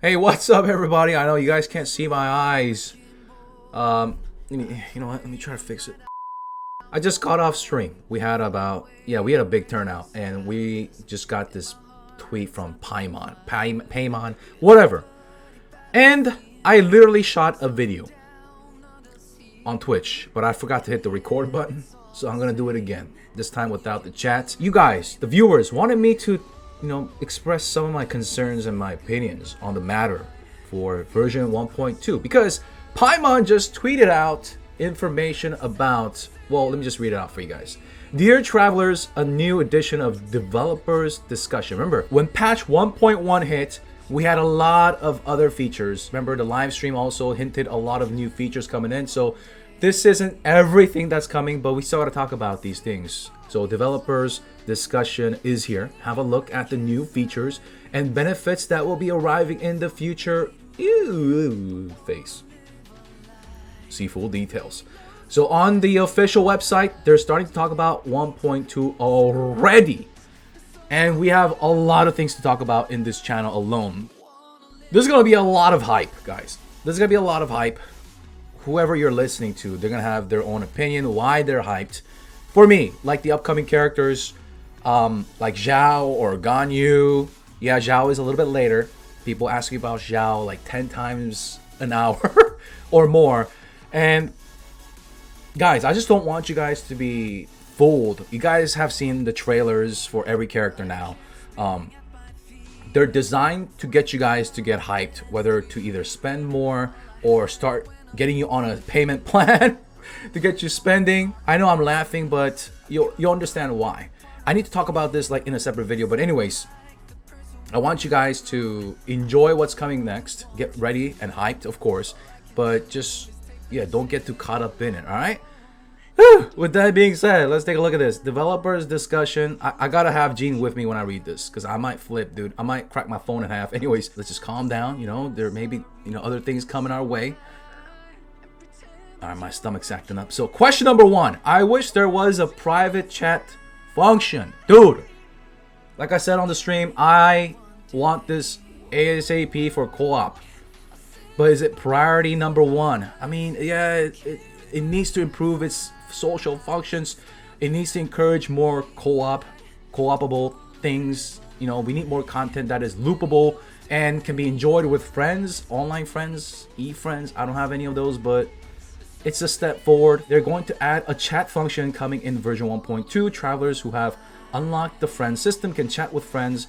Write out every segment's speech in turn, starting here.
Hey, what's up, everybody? I know you guys can't see my eyes. You know what? Let me try to fix it. I just got off stream. We had a big turnout, and we just got this tweet from Paimon, whatever. And I literally shot a video on Twitch, but I forgot to hit the record button, so I'm gonna do it again. This time without the chat. You guys, the viewers, wanted me to express some of my concerns and my opinions on the matter for version 1.2 because Paimon just tweeted out information about, well, let me just read it out for you guys. Dear travelers, a new edition of developers discussion. Remember, when patch 1.1 hit, we had a lot of other features. Remember, the live stream also hinted a lot of new features coming in. So this isn't everything that's coming, but we still got to talk about these things. So developers discussion is here. Have a look at the new features and benefits that will be arriving in the future. Face. See full details. So on the official website, they're starting to talk about 1.2 already. And we have a lot of things to talk about in this channel alone. There's going to be a lot of hype, guys. There's going to be a lot of hype. Whoever you're listening to, they're going to have their own opinion, why they're hyped. For me, like the upcoming characters, like Zhao or Ganyu. Yeah, Zhao is a little bit later. People ask me about Zhao like 10 times an hour or more. And guys, I just don't want you guys to be fooled. You guys have seen the trailers for every character now. They're designed to get you guys to get hyped, whether to either spend more or start getting you on a payment plan to get you spending. I know I'm laughing, but you'll understand why. I need to talk about this like in a separate video, but anyways, I want you guys to enjoy what's coming next. Get ready and hyped, of course, but just, yeah, don't get too caught up in it, all right? With that being said, let's take a look at this. Developers discussion. I gotta have Gene with me when I read this, because I might flip, dude. I might crack my phone in half. Anyways, let's just calm down. There may be, other things coming our way. All right, my stomach's acting up. So question number 1. I wish there was a private chat function. Dude, like I said on the stream, I want this ASAP for co-op. But is it priority number 1? I mean, yeah, it needs to improve its social functions. It needs to encourage more co-opable things. We need more content that is loopable and can be enjoyed with friends, online friends, e-friends. I don't have any of those, but it's a step forward. They're going to add a chat function coming in version 1.2. Travelers who have unlocked the friend system can chat with friends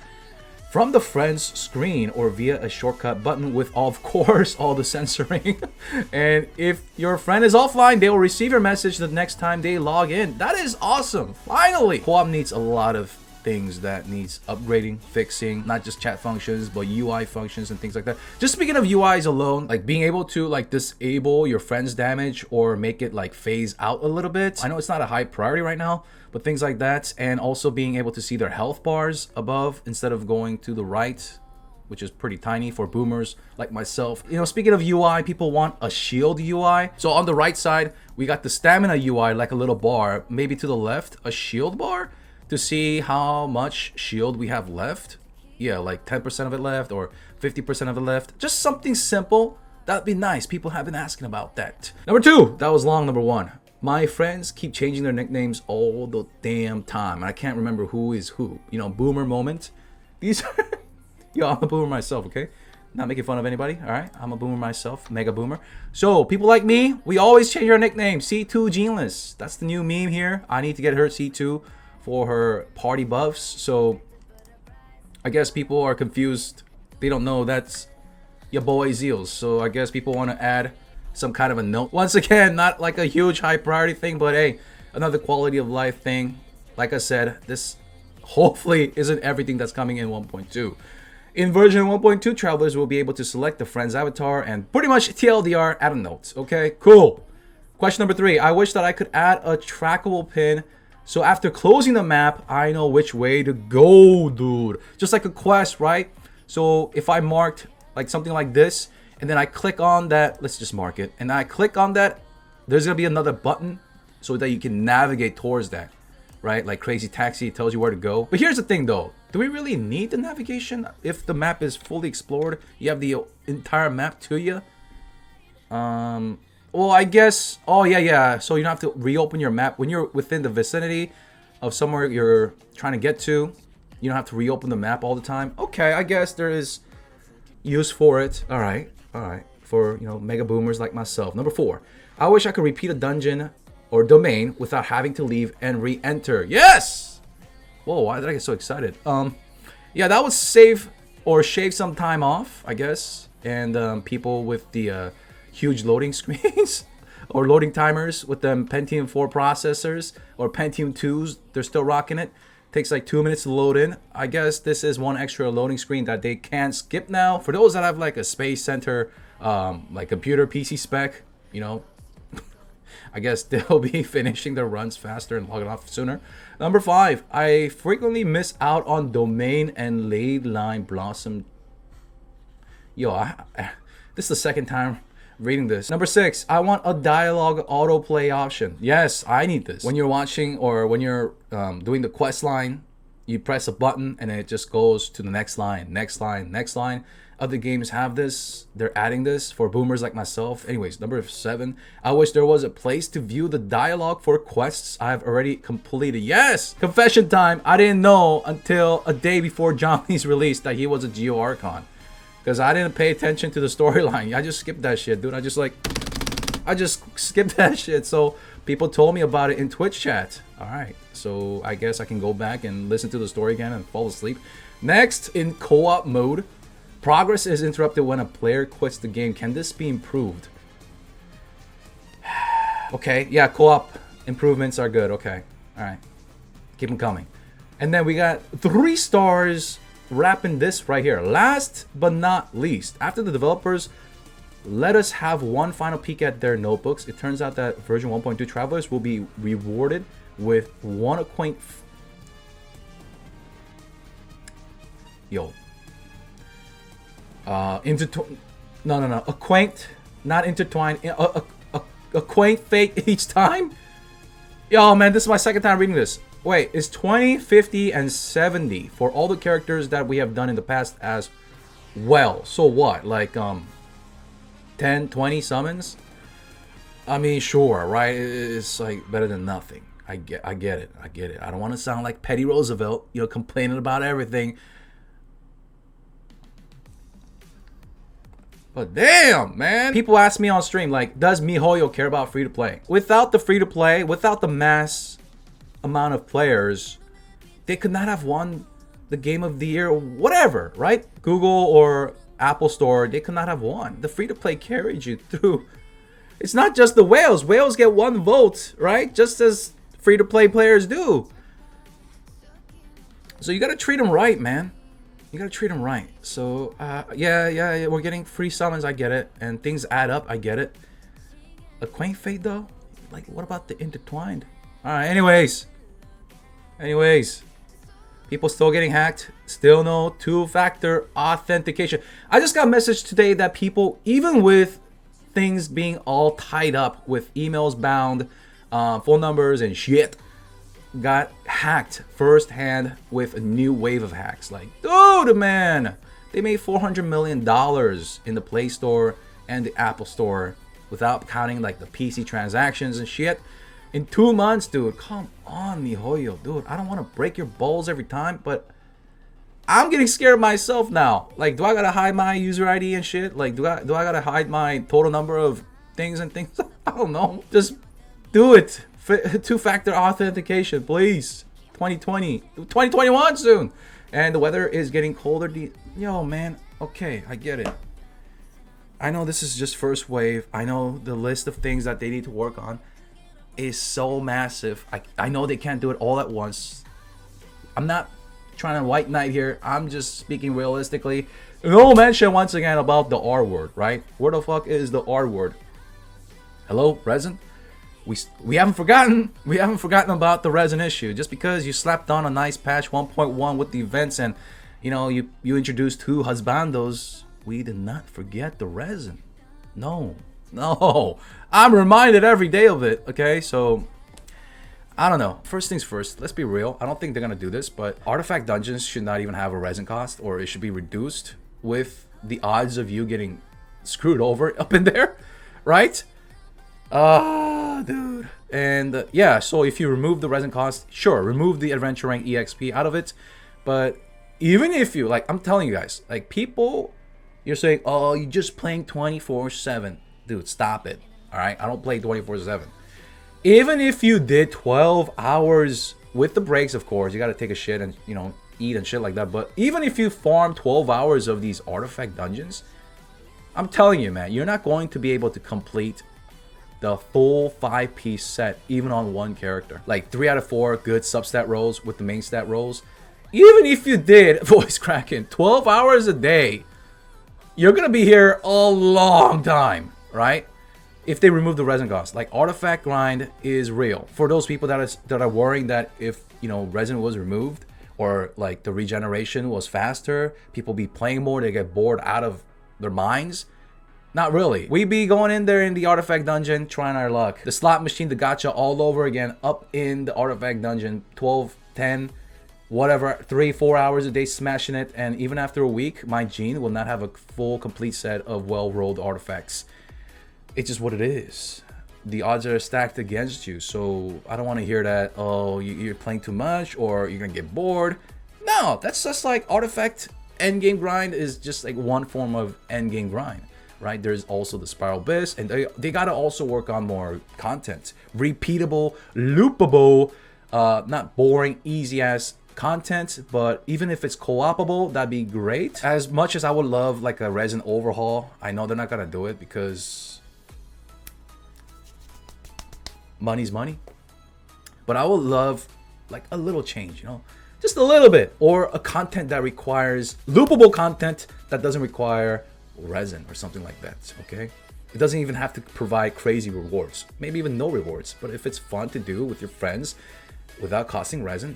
from the friends screen or via a shortcut button with, of course, all the censoring. And if your friend is offline, they will receive your message the next time they log in. That is awesome. Finally! Co-op needs a lot of things that needs upgrading, fixing, not just chat functions, but UI functions and things like that. Just speaking of UIs alone, like being able to like disable your friend's damage or make it like phase out a little bit. I know it's not a high priority right now, but things like that. And also being able to see their health bars above instead of going to the right, which is pretty tiny for boomers like myself. Speaking of UI, people want a shield UI. So on the right side, we got the stamina UI, like a little bar. Maybe to the left, a shield bar to see how much shield we have left. Yeah, like 10% of it left or 50% of it left. Just something simple. That'd be nice. People have been asking about that. Number 2, that was long. Number 1. My friends keep changing their nicknames all the damn time. And I can't remember who is who. Boomer moment. These are... Yo, I'm a boomer myself, okay? Not making fun of anybody, all right? I'm a boomer myself, mega boomer. So, people like me, we always change our nickname. C2 Geneless. That's the new meme here. I need to get her C2 for her party buffs. So, I guess people are confused. They don't know that's your boy Zeals. So, I guess people want to add some kind of a note. Once again, not like a huge high priority thing, but hey, another quality of life thing. Like I said, this hopefully isn't everything that's coming in 1.2. In version 1.2, travelers will be able to select the friend's avatar and pretty much TLDR add a note. Okay, cool. Question number 3. I wish that I could add a trackable pin so after closing the map, I know which way to go, dude. Just like a quest, right? So if I marked like something like this, and then I click on that, let's just mark it, and I click on that, there's gonna be another button so that you can navigate towards that. right? Like Crazy Taxi, it tells you where to go. But here's the thing though, do we really need the navigation if the map is fully explored? You have the entire map to you. Well, I guess, oh yeah, so you don't have to reopen your map when you're within the vicinity of somewhere you're trying to get to. You don't have to reopen the map all the time. Okay, I guess there is use for it. All right, for, you know, mega boomers like myself. Number 4, I wish I could repeat a dungeon or domain without having to leave and re-enter. Yes! Whoa, why did I get so excited? Yeah, that would save or shave some time off, I guess. And people with the huge loading screens or loading timers with them Pentium 4 processors or Pentium 2s, they're still rocking it. Takes like 2 minutes to load in. I guess this is one extra loading screen that they can't skip now. For those that have like a Space Center, like computer PC spec, you know, I guess they'll be finishing their runs faster and logging off sooner. Number 5, I frequently miss out on domain and ley line blossom. Yo, this is the second time reading this. Number 6, I want a dialogue autoplay option. Yes, I need this. When you're watching or when you're doing the quest line, you press a button and it just goes to the next line, next line, next line. Other games have this. They're adding this for boomers like myself. Anyways, number 7, I wish there was a place to view the dialogue for quests I've already completed. Yes! Confession time. I didn't know until a day before Johnny's release that he was a Geo Archon. Because I didn't pay attention to the storyline. I just skipped that shit, dude. I just skipped that shit. So people told me about it in Twitch chat. Alright, so I guess I can go back and listen to the story again and fall asleep. Next, in co-op mode, progress is interrupted when a player quits the game. Can this be improved? Okay, yeah, co-op improvements are good. Okay, alright. Keep them coming. And then we got 3 stars wrapping this right here. Last but not least, after the developers let us have one final peek at their notebooks, it turns out that version 1.2 travelers will be rewarded with one acquaint acquaint, not intertwined, acquaint fate each time. Yo, man, this is my second time reading this. Wait, it's 20, 50, and 70 for all the characters that we have done in the past as well. So what? Like 10, 20 summons? I mean, sure, right? It's like better than nothing. I get it. I don't want to sound like Petty Roosevelt, you know, complaining about everything. But damn, man. People ask me on stream, like, does MiHoYo care about free-to-play? Without the free-to-play, without the mass amount of players, they could not have won the Game of the Year or whatever, right? Google or Apple Store, they could not have won. The free-to-play carried you through. It's not just the whales. Whales get 1 vote, right? Just as free-to-play players do. So you gotta treat them right, man. You gotta treat them right. So, yeah, we're getting free summons, I get it. And things add up, I get it. Acquaint fate, though? Like, what about the intertwined? Alright, anyways, people still getting hacked. Still no 2-factor authentication. I just got a message today that people, even with things being all tied up with emails bound, phone numbers and shit, got hacked firsthand with a new wave of hacks. Like, dude, man, they made $400 million in the Play Store and the Apple Store without counting like the PC transactions and shit. In 2 months, dude. Come on, MiHoYo, dude. I don't want to break your balls every time, but I'm getting scared myself now. Like, do I gotta hide my user ID and shit? Like, do I gotta hide my total number of things and things? I don't know. Just do it. 2-factor authentication, please. 2021 soon. And the weather is getting colder. Yo, man. Okay, I get it. I know this is just first wave. I know the list of things that they need to work on is so massive. I know they can't do it all at once. I'm not trying to white knight here. I'm just speaking realistically. No mention once again about the R word, right? Where the fuck is the R word? Hello, resin? We haven't forgotten. We haven't forgotten about the resin issue. Just because you slapped on a nice patch 1.1 with the events and you know you introduced 2 husbandos, we did not forget the resin. No, I'm reminded every day of it. Okay, so I don't know. First things first, let's be real. I don't think they're gonna do this, but artifact dungeons should not even have a resin cost, or it should be reduced with the odds of you getting screwed over up in there, right? Dude. And yeah, so if you remove the resin cost, sure, remove the adventure rank EXP out of it. But even if you, like, I'm telling you guys, like, people, you're saying, oh, you're just playing 24/7. Dude, stop it. All right, I don't play 24/7. Even if you did 12 hours with the breaks, of course, you got to take a shit and, you know, eat and shit like that. But even if you farm 12 hours of these artifact dungeons, I'm telling you, man, you're not going to be able to complete the full 5-piece set even on one character. Like 3 out of 4 good substat rolls with the main stat rolls. Even if you did, voice cracking, 12 hours a day, you're going to be here a long time, right? If they remove the resin cost. Like, artifact grind is real. For those people that are worrying that if, you know, resin was removed or like the regeneration was faster, people be playing more, they get bored out of their minds. Not really. We be going in there in the artifact dungeon, trying our luck. The slot machine, the gacha all over again, up in the artifact dungeon, 12, 10, whatever, 3-4 hours a day smashing it. And even after a week, my Gene will not have a full complete set of well-rolled artifacts. It's just what it is. The odds are stacked against you, so I don't want to hear that, oh, you're playing too much or you're gonna get bored. No, that's just like artifact endgame grind is just like one form of endgame grind, right? There's also the spiral abyss, and they gotta also work on more content, repeatable, loopable, not boring, easy ass content. But even if it's co-opable, that'd be great. As much as I would love like a resin overhaul, I know they're not gonna do it because money's money. But I would love like a little change, you know, just a little bit, or a content that requires loopable content that doesn't require resin or something like that. Okay, it doesn't even have to provide crazy rewards, maybe even no rewards, but if it's fun to do with your friends without costing resin,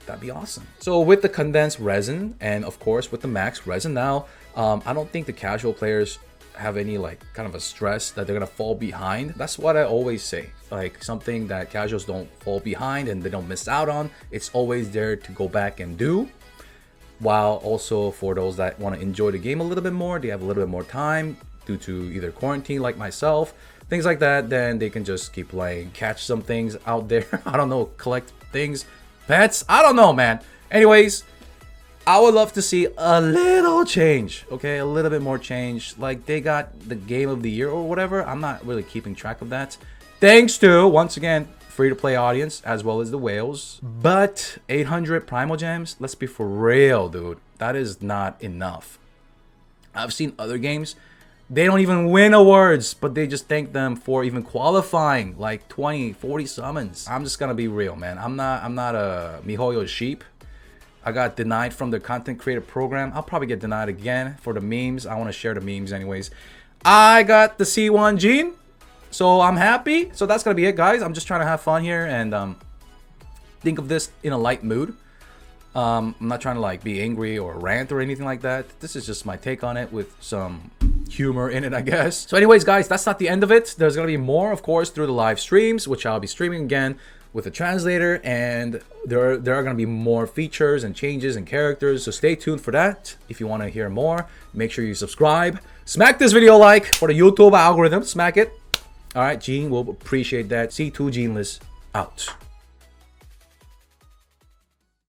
that'd be awesome. So with the condensed resin and of course with the max resin now, I don't think the casual players have any like kind of a stress that they're gonna fall behind. That's what I always say, like something that casuals don't fall behind and they don't miss out on. It's always there to go back and do, while also for those that want to enjoy the game a little bit more, they have a little bit more time due to either quarantine like myself, things like that, then they can just keep playing, catch some things out there. I don't know, collect things, pets, I don't know, man. Anyways, I would love to see a little change, okay? A little bit more change. Like, they got the game of the year or whatever. I'm not really keeping track of that. Thanks to, once again, free-to-play audience, as well as the whales. But 800 Primal Gems, let's be for real, dude. That is not enough. I've seen other games, they don't even win awards, but they just thank them for even qualifying, like 20, 40 summons. I'm just gonna be real, man. I'm not a MiHoYo sheep. I got denied from the content creator program. I'll probably get denied again for the memes. I want to share the memes anyways. I got the C1 Gene, so I'm happy. So that's gonna be it, guys. I'm just trying to have fun here and think of this in a light mood. I'm not trying to like be angry or rant or anything like that. This is just my take on it with some humor in it, I guess. So anyways, guys, that's not the end of it. There's gonna be more, of course, through the live streams, which I'll be streaming again with a translator, and there are going to be more features and changes and characters, so stay tuned for that. If you want to hear more, make sure you subscribe, smack this video like for the YouTube algorithm, smack it. All right, Gene will appreciate that. C2 Geneless out.